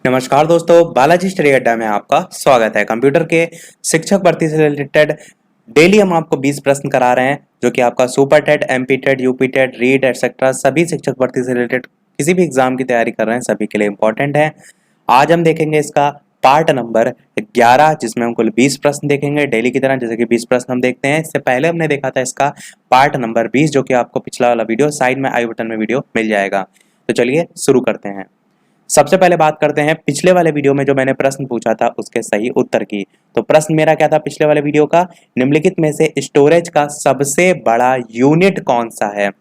नमस्कार दोस्तों, बालाजी स्टडी अड्डा में आपका स्वागत है। कंप्यूटर के शिक्षक भर्ती से रिलेटेड डेली हम आपको 20 प्रश्न करा रहे हैं, जो कि आपका super TET, MP TET, UP TET, REET etcetera सभी शिक्षक भर्ती से रिलेटेड किसी भी एग्जाम की तैयारी कर रहे हैं सभी के लिए इंपॉर्टेंट है। आज हम देखेंगे इसका पार्ट नंबर 11, जिसमें हम कुल 20 प्रश्न देखेंगे डेली की तरह। जैसे कि 20 प्रश्न हम देखते हैं, इससे पहले हमने देखा था इसका पार्ट नंबर 20, जो कि आपको पिछला वाला वीडियो साइड में आई बटन में वीडियो मिल जाएगा। तो चलिए शुरू करते हैं। सबसे पहले बात करते हैं पिछले वाले वीडियो में जो मैंने प्रश्न पूछा था उसके सही उत्तर की। तो प्रश्न मेरा क्या था पिछले वाले वीडियो का? निम्नलिखित में से स्टोरेज का सबसे बड़ा यूनिट कौन सा है?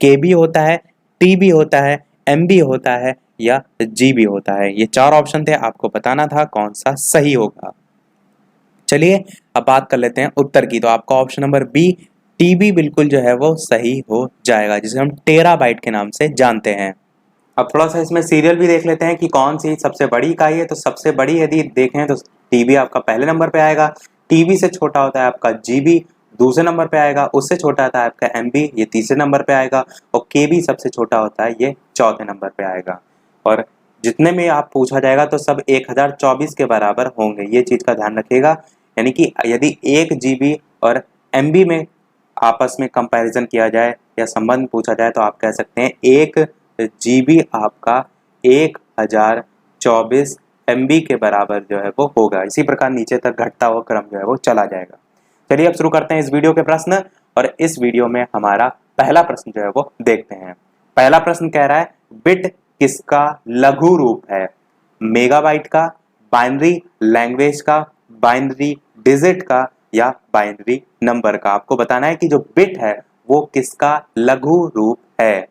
केबी होता है, टीबी होता है, एमबी होता है या जीबी होता है? ये चार ऑप्शन थे, आपको बताना था कौन सा सही होगा। चलिए अब बात कर लेते हैं उत्तर की। तो आपका ऑप्शन नंबर बी टीबी बिल्कुल जो है वो सही हो जाएगा, जिसे हम टेराबाइट के नाम से जानते हैं। अब थोड़ा सा इसमें सीरियल भी देख लेते हैं कि कौन सी सबसे बड़ी इकाई है। तो सबसे बड़ी यदि देखें तो टीबी आपका पहले नंबर पे आएगा, टीबी से छोटा होता है आपका जीबी दूसरे नंबर पे आएगा, उससे छोटा होता है आपका एमबी, ये तीसरे नंबर पे आएगा, और केबी सबसे छोटा होता है, ये चौथे नंबर पे आएगा। और जितने में आप पूछा जाएगा तो सब 1024 के बराबर होंगे, ये चीज का ध्यान रखिएगा। यानी कि यदि 1 जीबी और एमबी में आपस में कंपैरिजन किया जाए या संबंध पूछा जाए तो आप कह सकते हैं 1 जीबी आपका 1024 एमबी के बराबर जो है वो होगा। इसी प्रकार नीचे तक घटता हुआ क्रम जो है वो चला जाएगा। चलिए अब शुरू करते हैं इस वीडियो के प्रश्न, और इस वीडियो में हमारा पहला प्रश्न जो है वो देखते हैं। पहला प्रश्न कह रहा है बिट किसका लघु रूप है? मेगाबाइट का, बाइनरी लैंग्वेज का, बाइनरी डिजिट का या बाइनरी नंबर का? आपको बताना है कि जो बिट है वो किसका लघु रूप है।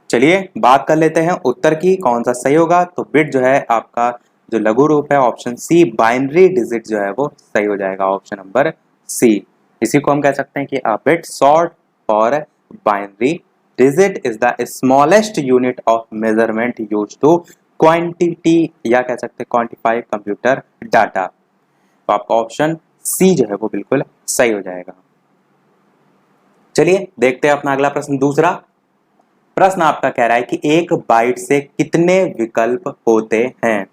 चलिए बात कर लेते हैं उत्तर की, कौन सा सही होगा। तो बिट जो है आपका जो लघु रूप है ऑप्शन सी बाइनरी डिजिट जो है वो सही हो जाएगा, ऑप्शन नंबर सी। इसी को हम कह सकते हैं कि a bit short for binary digit is the smallest unit of measurement used to quantity या कह सकते हैं क्वांटिफाई कंप्यूटर डाटा। तो आपका ऑप्शन सी जो है वो बिल्कुल सही हो जाएगा। चलिए देखते हैं अपना अगला प्रश्न दूसरा। प्रश्न आपका कह रहा है कि एक बाइट से कितने विकल्प होते हैं?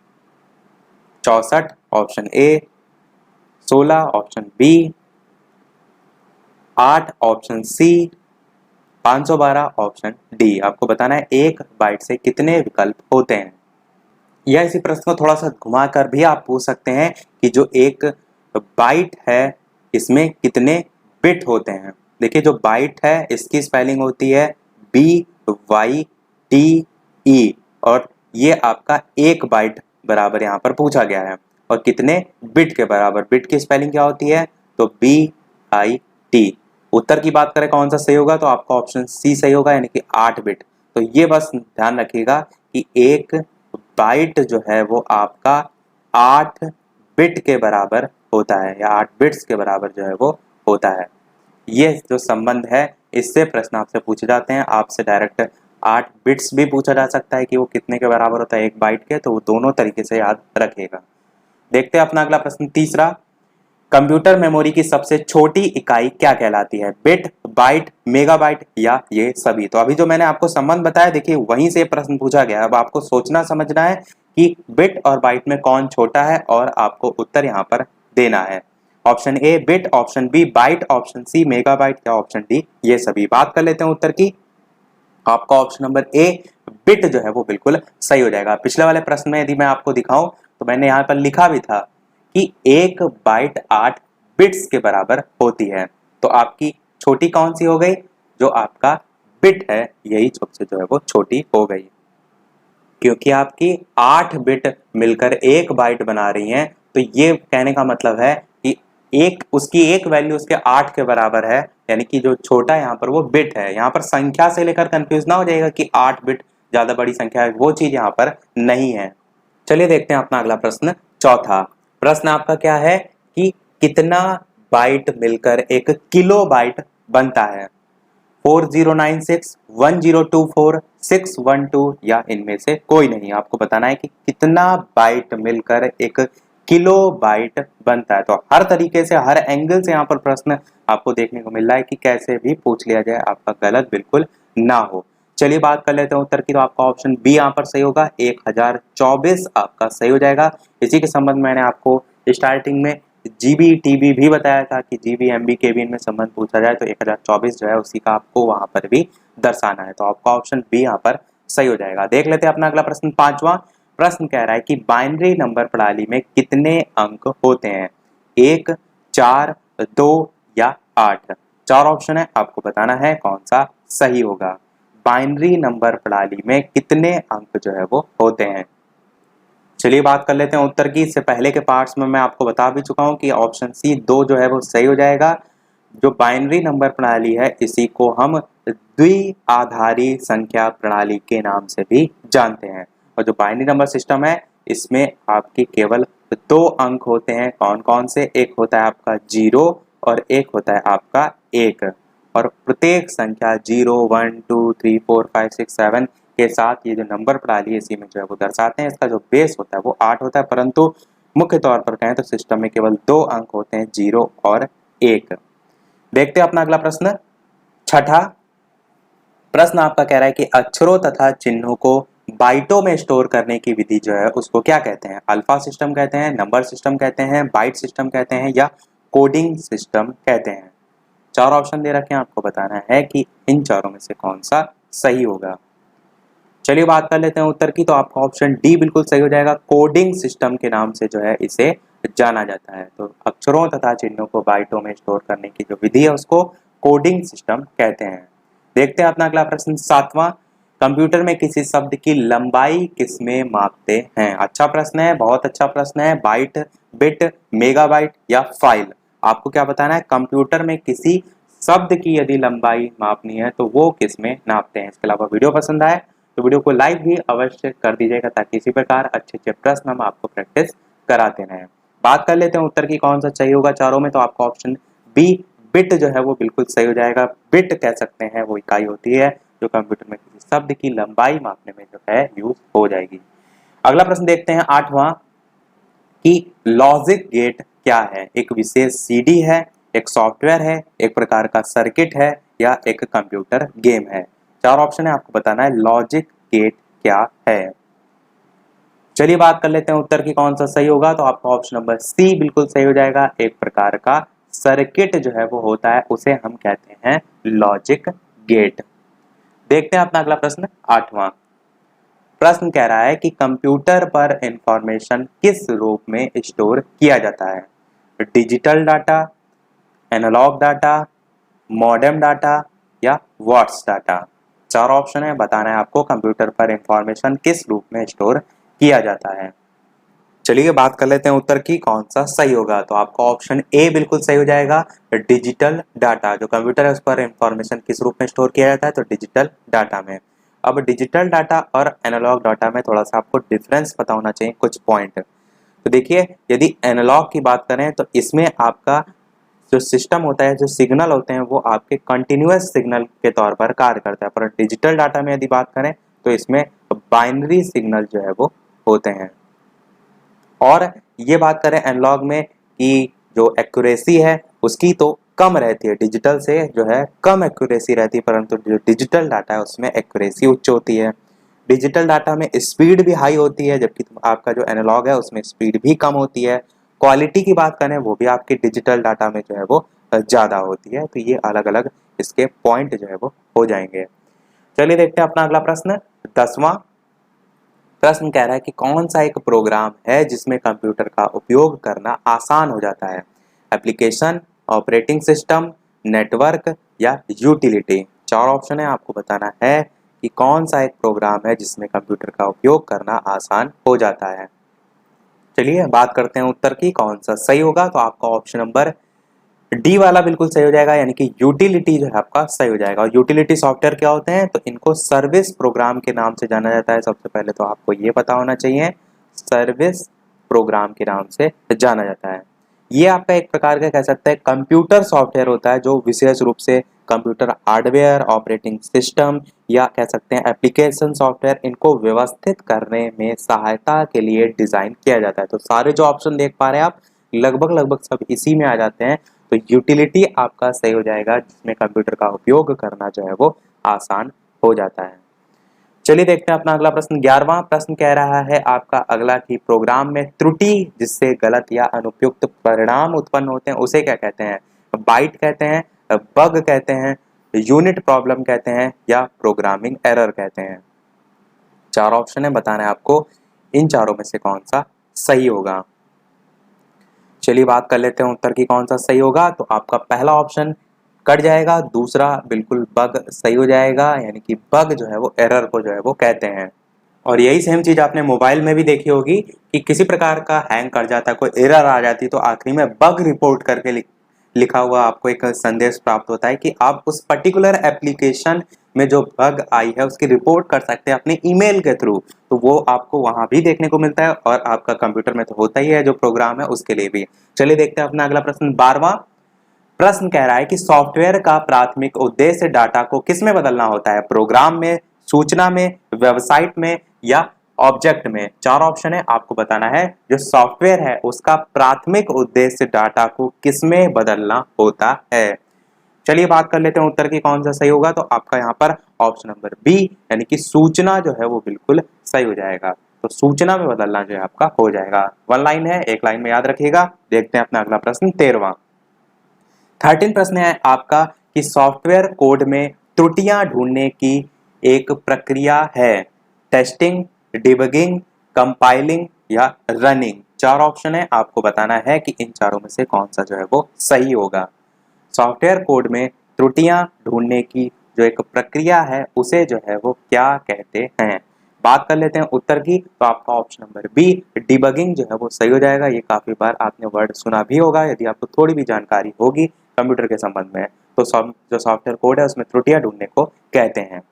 64 option A, 16 option B, 8 option C, 512 option D. आपको बताना है एक बाइट से कितने विकल्प होते हैं। या इसी प्रश्न को थोड़ा सा घुमाकर भी आप पूछ सकते हैं कि जो एक बाइट है इसमें कितने बिट होते हैं। देखिए जो बाइट है इसकी स्पेलिंग होती है BYTE, और ये आपका एक बाइट बराबर यहाँ पर पूछा गया है। और कितने बिट के बराबर? बिट की स्पेलिंग क्या होती है? तो BIT। उत्तर की बात करें कौन सा सही होगा, तो आपका ऑप्शन सी सही होगा, यानी कि 8 बिट। तो ये बस ध्यान रखिएगा कि एक बाइट जो है वो आपका 8 बिट के बराबर होता है, या 8 बिट्स के बराबर जो है वो होता है। ये जो संबंध है इससे प्रश्न आपसे पूछे जाते हैं। आपसे डायरेक्ट 8 बिट्स भी पूछा जा सकता है कि वो कितने के बराबर होता है एक बाइट के, तो वो दोनों तरीके से याद रखिएगा। देखते हैं अपना अगला प्रश्न तीसरा। कंप्यूटर मेमोरी की सबसे छोटी इकाई क्या कहलाती है? बिट, बाइट, मेगाबाइट या ये सभी? तो अभी जो मैंने आपको संबंध बताया देखिए वहीं से प्रश्न पूछा गया। अब आपको सोचना समझना है कि बिट और बाइट में कौन छोटा है, और आपको उत्तर यहाँ पर देना है। Option A bit, option B byte, option C megabyte या ऑप्शन डी ये सभी। बात कर लेते हैं उत्तर की। आपका ऑप्शन नंबर ए बिट जो है वो बिल्कुल सही हो जाएगा। पिछले वाले प्रश्न में यदि मैं आपको दिखाऊं तो मैंने यहाँ पर लिखा भी था कि एक बाइट 8 बिट्स के बराबर होती है। तो आपकी छोटी कौन सी हो गई? जो आपका बिट है यही सबसे जो है वो छोटी हो गई, क्योंकि आपकी 8 बिट मिलकर एक बाइट बना रही हैं। तो ये कहने का मतलब है कि एक उसकी एक वैल्यू उसके 8 के बराबर है, यानी कि जो छोटा यहाँ पर वो बिट है। यहाँ पर संख्या से लेकर कंफ्यूज ना हो जाएगा कि 8 बिट ज्यादा बड़ी संख्या है, वो चीज यहाँ पर नहीं है। चलिए देखते हैं अपना अगला प्रश्न चौथा। प्रश्न आपका क्या है कि कितना बाइट मिलकर एक किलो बाइट बनता है? 4096, 1024, 612 या इनमें से कोई नहीं? आपको बताना है कि कितना बाइट मिलकर एक किलो बाइट बनता है। तो हर तरीके से हर एंगल से यहाँ पर प्रश्न आपको देखने को मिल रहा है कि कैसे भी पूछ लिया जाए, आपका गलत बिल्कुल ना हो। चलिए बात कर लेते हैं उत्तर की, तो आपका ऑप्शन बी यहाँ पर सही होगा, 1024 आपका सही हो जाएगा। इसी के संबंध में मैंने आपको स्टार्टिंग में जीबी टीबी भी बताया था कि जीबी एमबी केबी में संबंध पूछा जाए तो 1024 जो है उसी का आपको वहां पर भी दर्शाना है, तो आपका ऑप्शन बी यहाँ पर सही हो जाएगा। देख लेते हैं अपना अगला प्रश्न, पांचवा प्रश्न कह रहा है कि बाइनरी नंबर प्रणाली में कितने अंक होते हैं, 1, 4, 2 या 8। चार ऑप्शन है, आपको बताना है कौन सा सही होगा। बाइनरी नंबर प्रणाली में कितने अंक जो है वो होते हैं। चलिए बात कर लेते हैं उत्तर की। इससे पहले के पार्ट्स में मैं आपको बता भी चुका हूं कि ऑप्शन सी 2 जो है वो सही हो जाएगा। जो बाइनरी नंबर प्रणाली है इसी को हम द्विआधारी संख्या प्रणाली के नाम से भी जानते हैं। और जो बाइनरी नंबर सिस्टम है इसमें आपके केवल 2 अंक होते हैं, कौन कौन से, एक होता है आपका 0 और एक होता है आपका 1। और प्रत्येक संख्या 0, 1, 2, 3, 4, 5, 6, 7 के साथ ये जो नंबर प्रणाली है इसी में जो है वो दर्शाते हैं। इसका जो बेस होता है वो 8 होता है, परंतु मुख्य तौर पर कहें तो सिस्टम में केवल 2 अंक होते हैं, 0 और 1। देखते हैं अपना अगला प्रश्न, छठा प्रश्न आपका कह रहा है कि अक्षरों तथा चिन्हों को बाइटों में स्टोर करने की विधि जो है उसको क्या कहते हैं। अल्फा सिस्टम कहते हैं, नंबर सिस्टम कहते हैं, बाइट सिस्टम कहते हैं या कोडिंग सिस्टम कहते हैं। चार ऑप्शन दे रखे हैं, आपको बताना है कि इन चारों में से कौन सा सही होगा। चलिए बात कर लेते हैं उत्तर की, तो आपका ऑप्शन डी बिल्कुल सही हो जाएगा। कोडिंग सिस्टम के नाम से जो है इसे जाना जाता है। तो अक्षरों तथा चिन्हों को बाइटों में स्टोर करने की जो विधि है उसको कोडिंग सिस्टम कहते हैं। देखते हैं अपना अगला प्रश्न, सातवां, कंप्यूटर में किसी शब्द की लंबाई किसमें मापते हैं। अच्छा प्रश्न है, बहुत अच्छा प्रश्न है। बाइट, बिट, मेगाबाइट या फाइल, आपको क्या बताना है। कंप्यूटर में किसी शब्द की यदि लंबाई मापनी है तो वो किसमें नापते हैं। इसके अलावा वीडियो पसंद आए तो वीडियो को लाइक भी अवश्य कर दीजिएगा ताकि इसी प्रकार अच्छे अच्छे प्रश्न हम आपको प्रैक्टिस कराते रहें। बात कर लेते हैं उत्तर की कौन सा सही होगा चारों में, तो आपका ऑप्शन बी बिट जो है वो बिल्कुल सही हो जाएगा। बिट कह सकते हैं वो इकाई होती है जो कंप्यूटर में किसी शब्द की लंबाई मापने में जो है यूज हो जाएगी। अगला प्रश्न देखते हैं आठवां कि लॉजिक गेट क्या है। एक विशेष सीडी है, एक सॉफ्टवेयर है, एक प्रकार का सर्किट है या एक कंप्यूटर गेम है। चार ऑप्शन है, आपको बताना है लॉजिक गेट क्या है। चलिए बात कर लेते हैं उत्तर की कौन सा सही होगा, तो आपका ऑप्शन नंबर सी बिल्कुल सही हो जाएगा। एक प्रकार का सर्किट जो है वो होता है उसे हम कहते हैं लॉजिक गेट। देखते हैं अपना अगला प्रश्न, आठवां प्रश्न कह रहा है कि कंप्यूटर पर इंफॉर्मेशन किस रूप में स्टोर किया जाता है। Digital data, analog data, modem data या वॉट्स डाटा। चार ऑप्शन है, बताना है आपको कंप्यूटर पर इंफॉर्मेशन किस रूप में स्टोर किया जाता है। चलिए बात कर लेते हैं उत्तर की कौन सा सही होगा, तो आपका ऑप्शन ए बिल्कुल सही हो जाएगा। डिजिटल डाटा, जो कंप्यूटर है उस पर इंफॉर्मेशन किस रूप में स्टोर किया जाता है, तो डिजिटल डाटा में। अब डिजिटल डाटा और एनालॉग डाटा में थोड़ा सा आपको डिफरेंस पता होना चाहिए, कुछ पॉइंट। तो देखिए, यदि एनालॉग की बात करें तो इसमें आपका जो सिस्टम होता है, जो सिग्नल होते हैं वो आपके कंटिन्यूअस सिग्नल के तौर पर कार्य करता है, पर डिजिटल डाटा में यदि बात करें तो इसमें बाइनरी सिग्नल जो है वो होते हैं। और ये बात करें एनालॉग में कि जो एक्यूरेसी है उसकी तो कम रहती है, डिजिटल से जो है कम एक्यूरेसी रहती है, परंतु जो डिजिटल डाटा है उसमें एक्यूरेसी उच्च होती है। डिजिटल डाटा में स्पीड भी हाई होती है, जबकि आपका जो एनालॉग है उसमें स्पीड भी कम होती है। क्वालिटी की बात करें वो भी आपके डिजिटल डाटा में जो है वो ज़्यादा होती है। तो ये अलग अलग इसके पॉइंट जो है वो हो जाएंगे। चलिए देखते हैं अपना अगला प्रश्न, 10वां प्रश्न कह रहा है कि कौन सा एक प्रोग्राम है जिसमें कंप्यूटर का उपयोग करना आसान हो जाता है। एप्लीकेशन, ऑपरेटिंग सिस्टम, नेटवर्क या यूटिलिटी। चार ऑप्शन है, आपको बताना है कि कौन सा एक प्रोग्राम है जिसमें कंप्यूटर का उपयोग करना आसान हो जाता है। चलिए बात करते हैं उत्तर की कौन सा सही होगा, तो आपका ऑप्शन नंबर डी वाला बिल्कुल सही हो जाएगा, यानी कि यूटिलिटी जो है आपका सही हो जाएगा। और यूटिलिटी सॉफ्टवेयर क्या होते हैं, तो इनको सर्विस प्रोग्राम के नाम से जाना जाता है। सबसे पहले तो आपको ये पता होना चाहिए, सर्विस प्रोग्राम के नाम से जाना जाता है। ये आपका एक प्रकार का कह सकते हैं कंप्यूटर सॉफ्टवेयर होता है जो विशेष रूप से कंप्यूटर हार्डवेयर, ऑपरेटिंग सिस्टम या कह सकते हैं एप्लीकेशन सॉफ्टवेयर, इनको व्यवस्थित करने में सहायता के लिए डिजाइन किया जाता है। तो सारे जो ऑप्शन देख पा रहे हैं आप लगभग सब इसी में आ जाते हैं। तो यूटिलिटी आपका सही हो जाएगा, जिसमें कंप्यूटर का उपयोग करना जो है वो आसान हो जाता है। चलिए देखते हैं अपना अगला प्रश्न। 11वां प्रश्न कह रहा है आपका अगला कि प्रोग्राम में त्रुटि जिससे गलत या अनुपयुक्त परिणाम उत्पन्न होते हैं उसे क्या कहते हैं? बाइट कहते हैं, बग कहते हैं, यूनिट प्रॉब्लम कहते हैं या प्रोग्रामिंग एरर कहते हैं। 4 ऑप्शन है, बताना है आपको इन चारों में से कौन सा सही होगा। चलिए बात कर लेते हैं उत्तर की कौन सा सही होगा। तो आपका पहला ऑप्शन कट जाएगा, दूसरा बिल्कुल बग सही हो जाएगा, यानी कि बग जो है वो एरर को जो है वो कहते हैं। और यही सेम चीज आपने मोबाइल में भी देखी होगी कि किसी प्रकार का हैंग कर जाता है, कोई एरर आ जाती, तो आखिरी में बग रिपोर्ट करके लिखा हुआ आपको एक संदेश प्राप्त होता है कि आप उस पर्टिकुलर एप्लीकेशन में जो बग आई है उसकी रिपोर्ट कर सकते हैं अपने ईमेल के थ्रू। तो वो आपको वहां भी देखने को मिलता है और आपका कंप्यूटर में तो होता ही है जो प्रोग्राम है उसके लिए भी। चलिए देखते हैं अपना अगला प्रश्न। 12वां प्रश्न कह रहा है कि सॉफ्टवेयर का प्राथमिक उद्देश्य डाटा को किस में बदलना होता है? प्रोग्राम में, सूचना में, वेबसाइट में या ऑब्जेक्ट में। 4 ऑप्शन है, आपको बताना है जो सॉफ्टवेयर है उसका प्राथमिक उद्देश्य डाटा को किस में बदलना होता है। चलिए बात कर लेते हैं उत्तर की कौन सा सही होगा। तो आपका यहाँ पर ऑप्शन नंबर बी यानी कि सूचना जो है वो बिल्कुल सही हो जाएगा। तो सूचना में बदलना जो है आपका हो जाएगा। 1 लाइन है, 1 लाइन में याद रखिएगा। देखते हैं अपना अगला प्रश्न 13वां। 13 प्रश्न है आपका कि सॉफ्टवेयर कोड में त्रुटियां ढूंढने की एक प्रक्रिया है। टेस्टिंग, डिबगिंग, कंपाइलिंग या रनिंग। 4 ऑप्शन है, आपको बताना है कि इन चारों में से कौन सा जो है वो सही होगा। सॉफ्टवेयर कोड में त्रुटियां ढूंढने की जो एक प्रक्रिया है उसे जो है वो क्या कहते हैं? बात कर लेते हैं उत्तर की। तो आपका ऑप्शन नंबर बी डिबगिंग जो है वो सही हो जाएगा। ये काफी बार आपने वर्ड सुना भी होगा यदि आपको थोड़ी भी जानकारी होगी कंप्यूटर के संबंध में। तो जो सॉफ्टवेयर कोड है उसमें त्रुटियां ढूंढने को कहते हैं।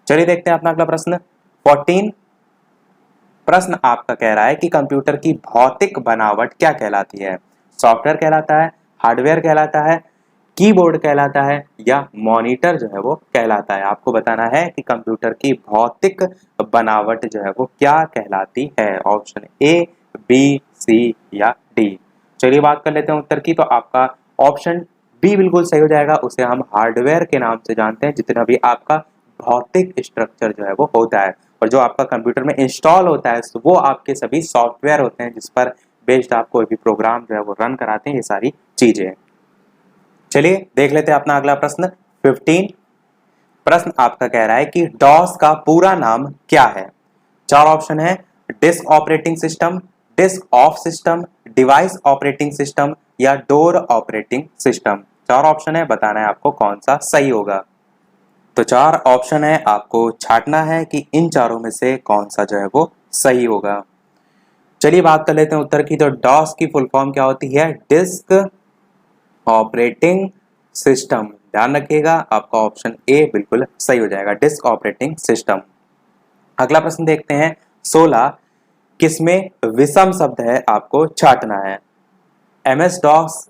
चलिए देखते हैं अपना अगला प्रश्न। 14 प्रश्न आपका कह रहा है कि कंप्यूटर की भौतिक बनावट क्या कहलाती है? सॉफ्टवेयर कहलाता है, हार्डवेयर कहलाता है, कीबोर्ड कहलाता है या मॉनिटर जो है वो कहलाता है। आपको बताना है कि कंप्यूटर की भौतिक बनावट जो है वो क्या कहलाती है। ऑप्शन ए, बी, सी या डी। चलिए बात कर लेते हैं उत्तर की। तो आपका ऑप्शन बी बिल्कुल सही हो जाएगा। उसे हम हार्डवेयर के नाम से जानते हैं, जितना भी आपका भौतिक स्ट्रक्चर जो है वो होता है। और जो आपका कंप्यूटर में इंस्टॉल होता है वो आपके सभी सॉफ्टवेयर होते हैं जिस पर बेस्ड आप कोई भी प्रोग्राम जो है वो रन कराते हैं, ये सारी चीजें। चलिए देख लेते हैं अपना अगला प्रश्न 15 प्रश्न आपका कह रहा है कि डॉस का पूरा नाम क्या है? 4 ऑप्शन है, disk operating system, disk of system, device operating system या डोर ऑपरेटिंग सिस्टम। 4 ऑप्शन है, बताना है आपको कौन सा सही होगा। तो 4 ऑप्शन है, आपको छांटना है कि इन चारों में से कौन सा जो है वो सही होगा। चलिए बात कर लेते हैं उत्तर की। तो डॉस की फुल फॉर्म क्या होती है? Disk operating system. ध्यान रखिएगा, आपका ऑप्शन ए बिल्कुल सही हो जाएगा, डिस्क ऑपरेटिंग सिस्टम। अगला प्रश्न देखते हैं 16 किसमें विषम शब्द है, आपको छांटना है। एमएस डॉस,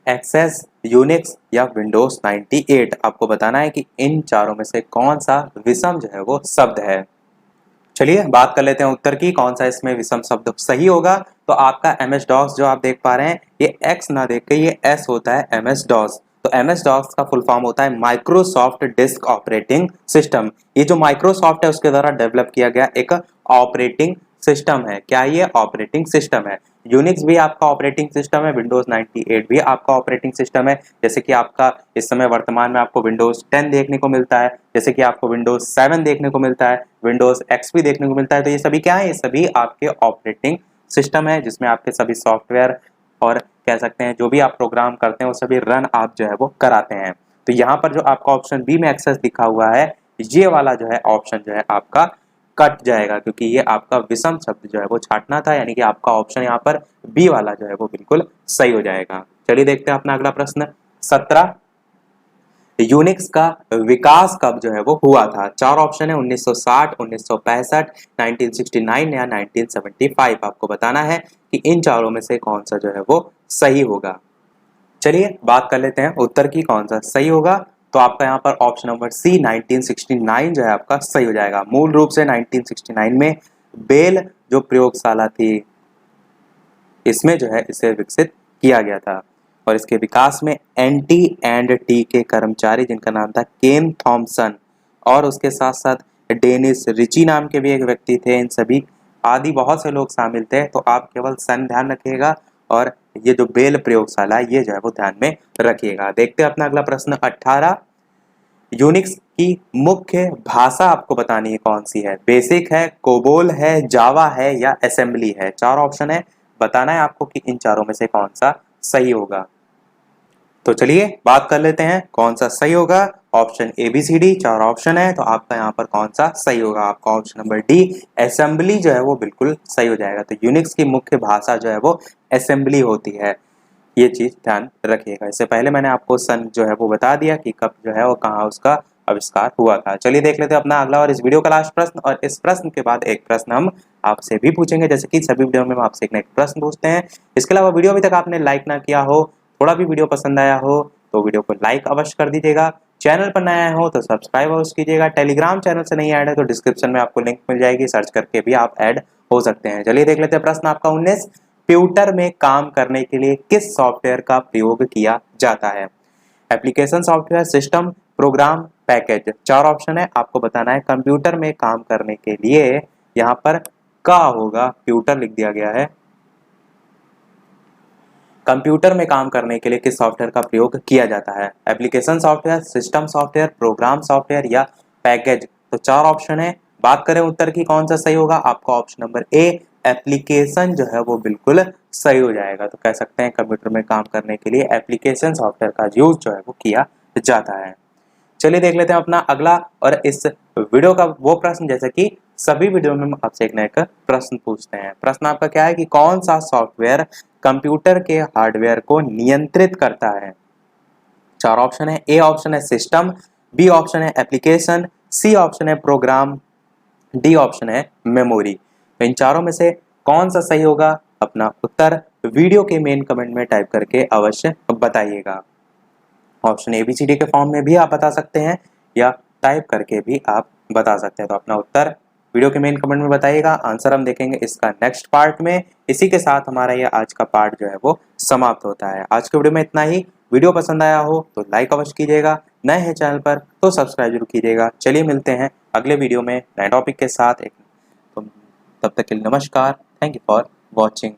एक्सेस, यूनिक्स या विंडोज 98। आपको बताना है कि इन चारों में से कौन सा विषम जो है वो शब्द है। चलिए बात कर लेते हैं उत्तर की, कौन सा इसमें विषम शब्द सही होगा। तो आपका एमएस डॉस जो आप देख पा रहे हैं, ये एक्स ना देख के ये एस होता है, एमएस डॉस। तो एमएस डॉस का फुल फॉर्म होता है माइक्रोसॉफ्ट डिस्क ऑपरेटिंग सिस्टम। ये जो माइक्रोसॉफ्ट है उसके द्वारा डेवलप किया गया एक ऑपरेटिंग सिस्टम है। क्या ये ऑपरेटिंग सिस्टम है? यूनिक्स भी आपका ऑपरेटिंग सिस्टम है, विंडोज 98 भी आपका ऑपरेटिंग सिस्टम है। जैसे कि आपका इस समय वर्तमान में आपको विंडोज 10 देखने को मिलता है, जैसे कि आपको विंडोज 7 देखने को मिलता है, विंडोज एक्सपी देखने को मिलता है। तो ये सभी क्या है? ये सभी आपके ऑपरेटिंग सिस्टम है जिसमें आपके सभी सॉफ्टवेयर और कह सकते हैं जो भी आप प्रोग्राम करते हैं वो सभी रन आप जो है वो कराते हैं। तो यहाँ पर जो आपका ऑप्शन बी में एक्सेस लिखा हुआ है, ये वाला जो है ऑप्शन जो है आपका कट जाएगा, क्योंकि ये आपका विषम शब्द जो है वो छांटना था, यानी कि आपका ऑप्शन यहाँ पर बी वाला जो है वो बिल्कुल सही हो जाएगा। चलिए देखते हैं अपना अगला प्रश्न 17 यूनिक्स का विकास कब जो है वो हुआ था? 4 ऑप्शन है, 1960, 1965, 1969 या 1975। आपको बताना है कि इन चारों में से कौन सा जो है वो सही होगा। चलिए बात कर लेते हैं उत्तर की, कौन सा सही होगा। तो आपका यहाँ पर ऑप्शन नंबर सी 1969 जो है आपका सही हो जाएगा। मूल रूप से 1969 में बेल जो प्रयोगशाला थी इसमें जो है इसे विकसित किया गया था और इसके विकास में NT&T के कर्मचारी जिनका नाम था केन थॉमसन और उसके साथ साथ डेनिस रिची नाम के भी एक व्यक्ति थे, इन सभी आदि बहुत से लोग शामिल थे। तो आप केवल सन ध्यान रखिएगा और ये जो बेल प्रयोगशाला ये जो है वो ध्यान में रखिएगा। देखते हैं अपना अगला प्रश्न 18। यूनिक्स की मुख्य भाषा आपको बतानी है कौन सी है। बेसिक है, कोबोल है, जावा है या असेंबली है। चार ऑप्शन है, बताना है आपको कि इन चारों में से कौन सा सही होगा। तो चलिए बात कर लेते हैं कौन सा सही होगा। ऑप्शन ABCD चार ऑप्शन है, तो आपका यहाँ पर कौन सा सही होगा। आपका ऑप्शन नंबर डी असेंबली जो है वो बिल्कुल सही हो जाएगा। तो यूनिक्स की मुख्य भाषा जो है वो असेंबली होती है, ये चीज ध्यान रखिएगा। इससे पहले मैंने आपको सन जो है वो बता दिया कि कब जो है वो कहाँ उसका आविष्कार हुआ था। चलिए देख लेते हैं अपना अगला और इस वीडियो का लास्ट प्रश्न। और इस प्रश्न के बाद एक प्रश्न हम आपसे भी पूछेंगे, जैसे कि सभी वीडियो में हम आपसे एक नेक्स्ट प्रश्न पूछते हैं। इसके अलावा वीडियो अभी तक आपने लाइक ना किया हो, थोड़ा भी वीडियो पसंद आया हो तो वीडियो को लाइक अवश्य कर दीजिएगा। चैनल पर नया हो तो सब्सक्राइब अवश्य कीजिएगा। टेलीग्राम चैनल से नहीं ऐड है तो डिस्क्रिप्शन में आपको लिंक मिल जाएगी, सर्च करके भी आप ऐड हो सकते हैं। चलिए देख लेते हैं प्रश्न आपका 19। कंप्यूटर में काम करने के लिए किस सॉफ्टवेयर का प्रयोग किया जाता है। Application software, system, program, package. चार ऑप्शन है, आपको बताना है कंप्यूटर में काम करने के लिए यहाँ पर का होगा, कंप्यूटर लिख दिया गया है। कंप्यूटर में काम करने के लिए किस सॉफ्टवेयर का प्रयोग किया जाता है। Application software, system software, program software या पैकेज। तो चार ऑप्शन है, बात करें उत्तर की कौन सा सही होगा। आपका ऑप्शन नंबर ए एप्लीकेशन जो है वो बिल्कुल सही हो जाएगा। तो कह सकते हैं कंप्यूटर में काम करने के लिए एप्लीकेशन सॉफ्टवेयर का यूज जो है वो किया जाता है। चलिए देख लेते हैं अपना अगला और इस वीडियो का वो प्रश्न, जैसे कि सभी वीडियो में हम आपसे एक नया प्रश्न पूछते हैं। प्रश्न आपका क्या है कि कौन सा सॉफ्टवेयर कंप्यूटर के हार्डवेयर को नियंत्रित करता है। चार ऑप्शन है, ए ऑप्शन है सिस्टम, बी ऑप्शन है एप्लीकेशन, सी ऑप्शन है प्रोग्राम, डी ऑप्शन है मेमोरी। तो इन चारों में से कौन सा सही होगा, अपना उत्तर वीडियो के मेन कमेंट में टाइप करके अवश्य बताइएगा। ऑप्शन ABCD के फॉर्म में भी आप बता सकते हैं या टाइप करके भी आप बता सकते हैं। तो अपना उत्तर वीडियो के मेन कमेंट में बताइएगा। आंसर हम देखेंगे इसका नेक्स्ट पार्ट में। इसी के साथ हमारा ये आज का पार्ट जो है वो समाप्त होता है। आज के वीडियो में इतना ही। वीडियो पसंद आया हो तो लाइक अवश्य कीजिएगा, नए हैं चैनल पर तो सब्सक्राइब जरूर कीजिएगा। चलिए मिलते हैं अगले वीडियो में नए टॉपिक के साथ। तो तब तक के लिए नमस्कार। Thank you for watching.